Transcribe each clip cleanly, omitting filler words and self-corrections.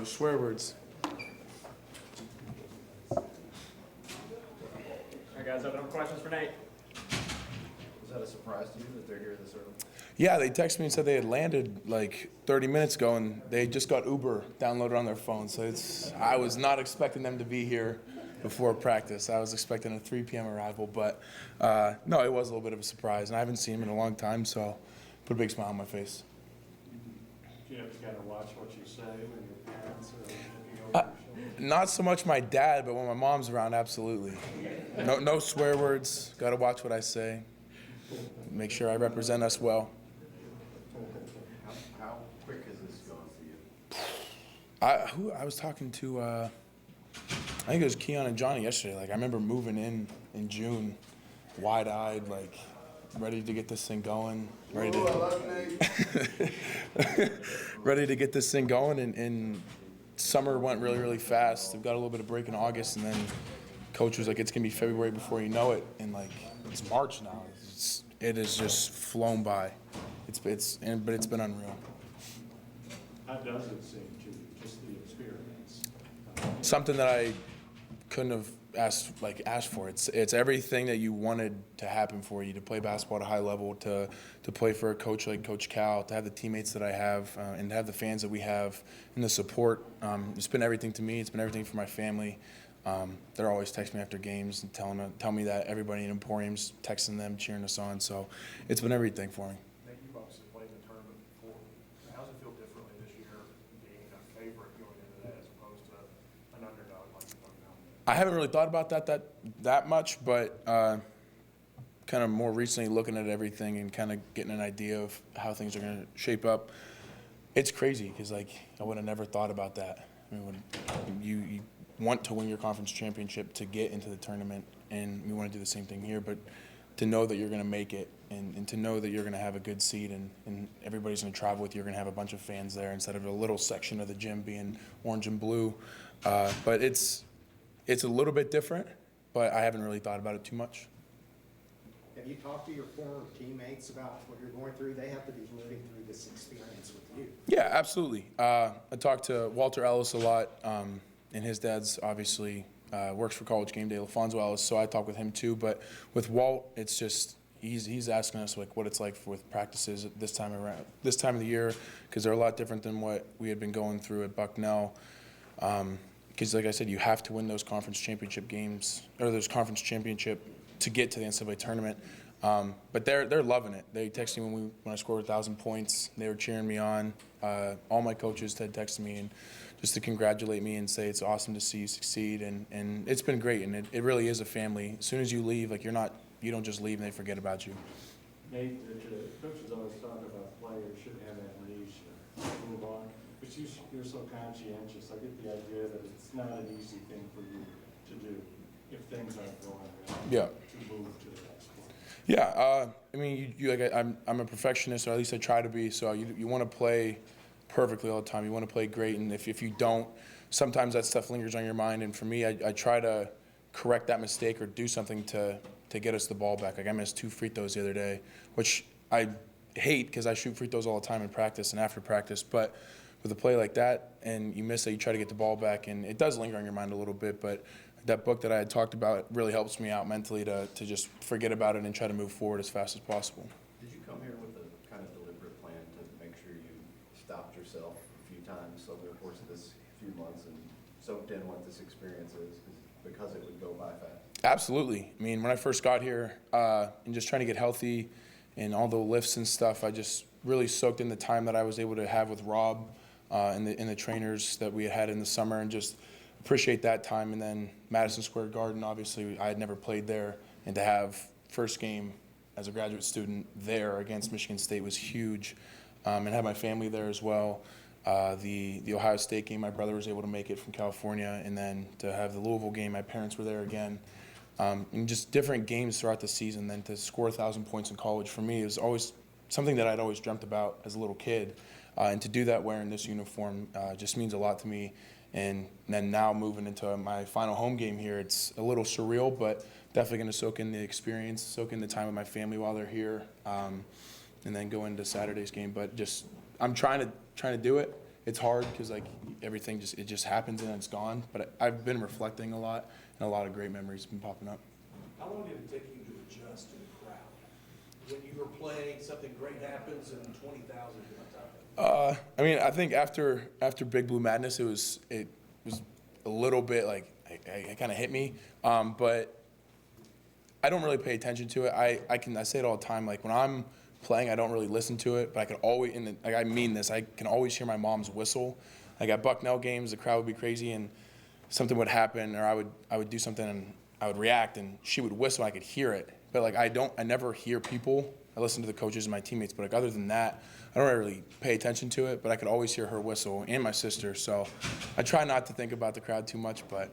No swear words. All right, guys, open up questions for Nate. Was that a surprise to you that they're here this early? Yeah, they texted me and said they had landed like 30 minutes ago, and they just got Uber downloaded on their phone. So I was not expecting them to be here before practice. I was expecting a 3 p.m. arrival, but no, it was a little bit of a surprise, and I haven't seen them in a long time, so put a big smile on my face. You have to kind of watch what you say when your parents are looking over your shoulder. Not so much my dad, but when my mom's around, absolutely. No swear words. Got to watch what I say. Make sure I represent us well. How quick has this gone for you? I was talking to, I think it was Keon and Johnny yesterday. Like, I remember moving in June, wide-eyed, like, ready to get this thing going. Ready to get this thing going, and summer went really, really fast. We've got a little bit of break in August, and then coach was like, it's going to be February before you know it. And, like, it's March now. It has just flown by. But it's been unreal. How does it seem to you, just the experience? Something that I couldn't have asked for. It's everything that you wanted to happen for you, to play basketball at a high level, to play for a coach like Coach Cal, to have the teammates that I have, and to have the fans that we have, and the support. It's been everything to me. It's been everything for my family. They're always texting me after games and tell me that everybody in Emporium's texting them, cheering us on. So it's been everything for me. Nate, you've obviously played in the tournament before. How does it feel differently this year, being a favorite going into that as opposed to an underdog like you've done now? I haven't really thought about that much, but kind of more recently looking at everything and kind of getting an idea of how things are going to shape up. It's crazy because, like, I would have never thought about that. I mean, when you want to win your conference championship to get into the tournament, and we want to do the same thing here, but to know that you're going to make it, and to know that you're going to have a good seat, and everybody's going to travel with you, you're going to have a bunch of fans there instead of a little section of the gym being orange and blue. But it's a little bit different, but I haven't really thought about it too much. Have you talked to your former teammates about what you're going through? They have to be living through this experience with you. Yeah, absolutely. I talked to Walter Ellis a lot, and his dad's obviously works for College Game Day, LaFonso Ellis, so I talk with him too. But with Walt, it's just he's asking us like what it's like with practices at this time of the year, because they're a lot different than what we had been going through at Bucknell. Because like I said, you have to win those conference championship games, or those conference championship to get to the NCAA tournament. But they're loving it. They texted me when I scored 1,000 points. They were cheering me on. All my coaches had texted me and just to congratulate me and say it's awesome to see you succeed. And it's been great. And it really is a family. As soon as you leave, like you don't just leave and they forget about you. Nate, the coaches always talk about players shouldn't have amnesia, move on. But you're so conscientious. I get the idea that it's not an easy thing for you to do if things aren't going well. Yeah. To move to the next one. Yeah, I mean, I'm a perfectionist, or at least I try to be. So you want to play perfectly all the time. You want to play great, and if you don't, sometimes that stuff lingers on your mind. And for me, I try to correct that mistake or do something to get us the ball back. Like I missed 2 free throws the other day, which I hate because I shoot free throws all the time in practice and after practice. But with a play like that, and you miss it, you try to get the ball back, and it does linger on your mind a little bit. But that book that I had talked about really helps me out mentally to just forget about it and try to move forward as fast as possible. Did you come here with a kind of deliberate plan to make sure you stopped yourself a few times over the course of this few months and soaked in what this experience is because it would go by fast? Absolutely. I mean, when I first got here and just trying to get healthy and all the lifts and stuff, I just really soaked in the time that I was able to have with Rob and the trainers that we had in the summer, and just appreciate that time. And then Madison Square Garden, obviously I had never played there, and to have first game as a graduate student there against Michigan State was huge, and have my family there as well. The Ohio State game, my brother was able to make it from California, and then to have the Louisville game, my parents were there again. And just different games throughout the season. Then to score 1,000 points in college for me is always something that I'd always dreamt about as a little kid. And to do that wearing this uniform just means a lot to me. And then now moving into my final home game here, it's a little surreal, but definitely going to soak in the experience, soak in the time with my family while they're here, and then go into Saturday's game. But just I'm trying to do it, it's hard because like everything just happens and it's gone. But I've been reflecting a lot, and a lot of great memories have been popping up. How long did it take you to adjust to the crowd? When you were playing, something great happens and 20,000 comes out. I mean, I think after Big Blue Madness, it was a little bit like it kind of hit me, but I don't really pay attention to it. I say it all the time. Like when I'm playing, I don't really listen to it, but I can always, I mean this, I can always hear my mom's whistle. Like at Bucknell games, the crowd would be crazy and something would happen, or I would do something and I would react and she would whistle and I could hear it. But like I never hear people. I listen to the coaches and my teammates, but like other than that, I don't really pay attention to it, but I could always hear her whistle and my sister. So I try not to think about the crowd too much, but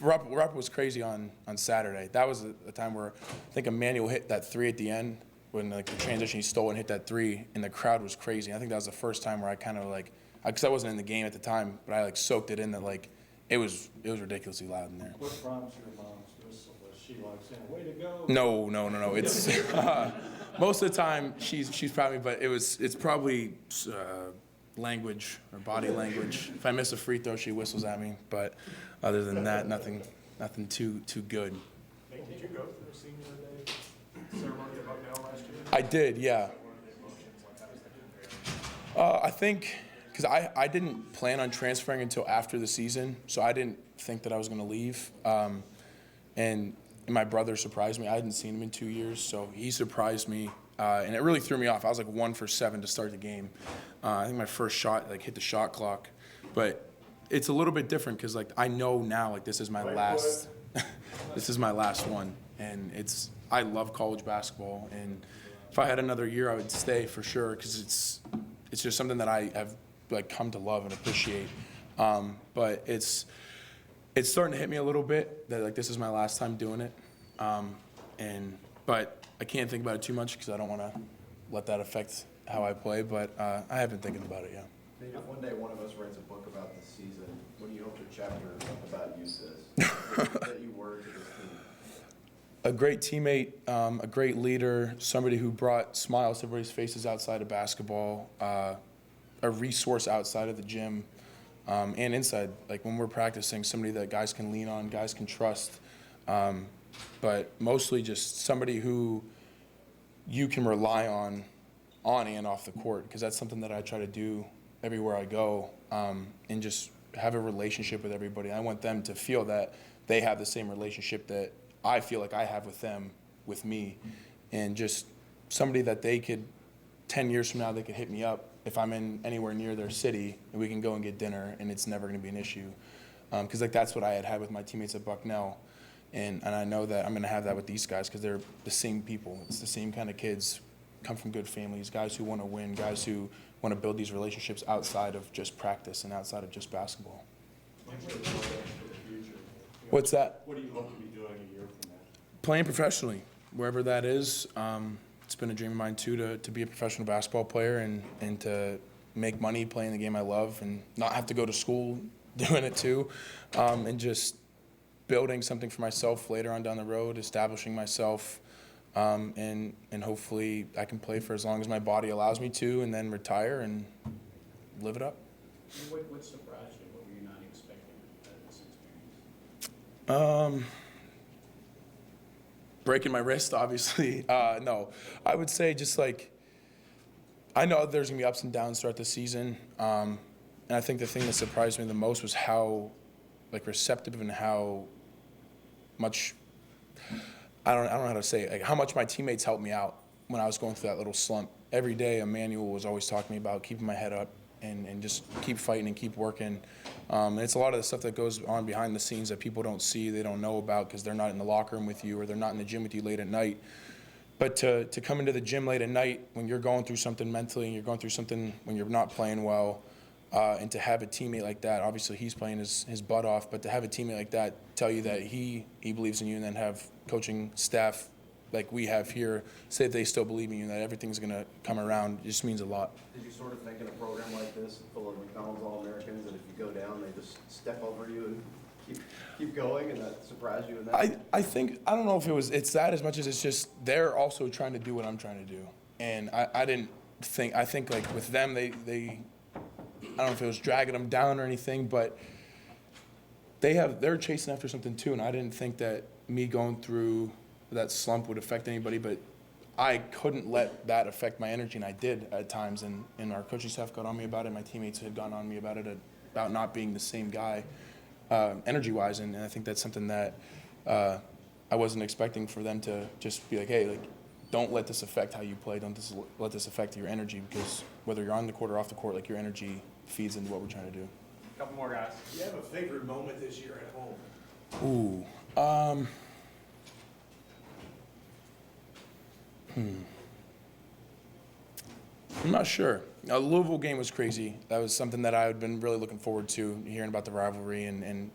Rupp was crazy on Saturday. That was a time where I think Emmanuel hit that 3 at the end when like the transition he stole and hit that 3, and the crowd was crazy. I think that was the first time where I kind of like, because I wasn't in the game at the time, but I like soaked it in that like it was ridiculously loud in there. What prompts your mom's whistle? Was she like saying, "Way to go"? No. It's most of the time she's proud of me, but it's probably language or body language. If I miss a free throw, she whistles at me. But other than that, nothing too good. Nate, did you go to the senior day ceremony at Bucknell last year? I did, yeah. What are the emotions? How does that compare? I think because I didn't plan on transferring until after the season, so I didn't think that I was going to leave. And my brother surprised me. I hadn't seen him in 2 years, so he surprised me, and it really threw me off. I was like 1 for 7 to start the game. I think my first shot like hit the shot clock, but it's a little bit different because like I know now like this is my last, this is my last one, and I love college basketball, and if I had another year, I would stay for sure because it's just something that I have like come to love and appreciate. But it's starting to hit me a little bit that like this is my last time doing it, but I can't think about it too much because I don't want to let that affect how I play. But I have been thinking about it, yeah. Nate, if one day one of us writes a book about the season, what do you hope your chapter about you says? That you were to this team? A great teammate, a great leader, somebody who brought smiles to everybody's faces outside of basketball, a resource outside of the gym, and inside. Like when we're practicing, somebody that guys can lean on, guys can trust, but mostly just somebody who you can rely on and off the court, because that's something that I try to do everywhere I go, and just have a relationship with everybody. I want them to feel that they have the same relationship that I feel like I have with them, with me, and just somebody that they could, 10 years from now, they could hit me up if I'm in anywhere near their city and we can go and get dinner and it's never going to be an issue. Because like that's what I had with my teammates at Bucknell, and I know that I'm going to have that with these guys because they're the same people. It's the same kind of kids, come from good families, guys who want to win, guys who want to build these relationships outside of just practice and outside of just basketball. What's your plans for the future? What's that? What do you hope to be doing a year from now? Playing professionally, wherever that is. It's been a dream of mine too to be a professional basketball player and to make money playing the game I love and not have to go to school doing it too, and just building something for myself later on down the road, establishing myself, and hopefully I can play for as long as my body allows me to, and then retire and live it up. What surprised you? What were you not expecting out of this experience? Breaking my wrist, obviously. No, I would say just like, I know there's gonna be ups and downs throughout the season, and I think the thing that surprised me the most was how like receptive and how much, I don't know how to say it, like how much my teammates helped me out when I was going through that little slump. Every day, Emmanuel was always talking to me about keeping my head up and just keep fighting and keep working. And it's a lot of the stuff that goes on behind the scenes that people don't see, they don't know about because they're not in the locker room with you or they're not in the gym with you late at night. But to come into the gym late at night when you're going through something mentally and you're going through something when you're not playing well, and to have a teammate like that, obviously he's playing his butt off, but to have a teammate like that tell you that he believes in you, and then have coaching staff like we have here say that they still believe in you and that everything's going to come around, it just means a lot. Did you sort of think in a program like this, full of McDonald's All-Americans, that if you go down, they just step over you and keep going, and that surprised you in that? I think, I don't know if it's that as much as it's just they're also trying to do what I'm trying to do. And I think like with them, they don't know if it was dragging them down or anything, but they're chasing after something too, and I didn't think that me going through that slump would affect anybody, but I couldn't let that affect my energy, and I did at times, and our coaching staff got on me about it, my teammates had gone on me about it, about not being the same guy energy-wise, and I think that's something that I wasn't expecting for them to just be like, hey, like, don't let this affect how you play, let this affect your energy, because whether you're on the court or off the court, like, your energy feeds into what we're trying to do. Couple more guys. Do you have a favorite moment this year at home? Ooh, I'm not sure. The Louisville game was crazy. That was something that I had been really looking forward to, hearing about the rivalry and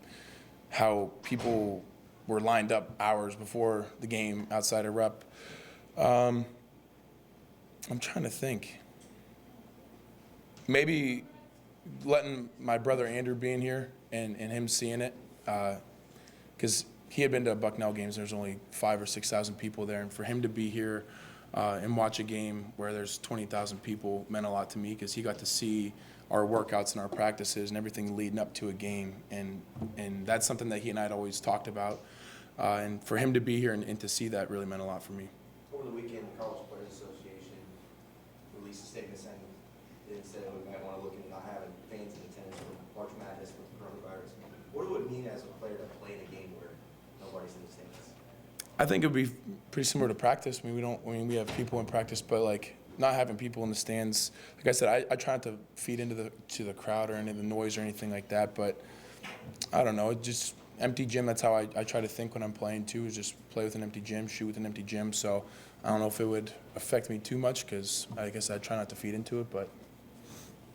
how people were lined up hours before the game outside of Rep. I'm trying to think. Maybe letting my brother Andrew be in here and him seeing it, because he had been to Bucknell games. There's only 5,000 or 6,000 people there, and for him to be here and watch a game where there's 20,000 people meant a lot to me, because he got to see our workouts and our practices and everything leading up to a game, and that's something that he and I had always talked about, and for him to be here and to see that really meant a lot for me. Over the weekend, the College Players Association released a statement saying it said we might want to look into not having fans in attendance for March Madness with coronavirus. What would it mean as a player to play in a game where nobody's in the stands? I think it would be pretty similar to practice. I mean, we have people in practice, but like not having people in the stands. Like I said, I try not to feed into the crowd or any of the noise or anything like that. But I don't know, it just empty gym. That's how I try to think when I'm playing too. Is just play with an empty gym, shoot with an empty gym. So I don't know if it would affect me too much, because I guess I try not to feed into it, but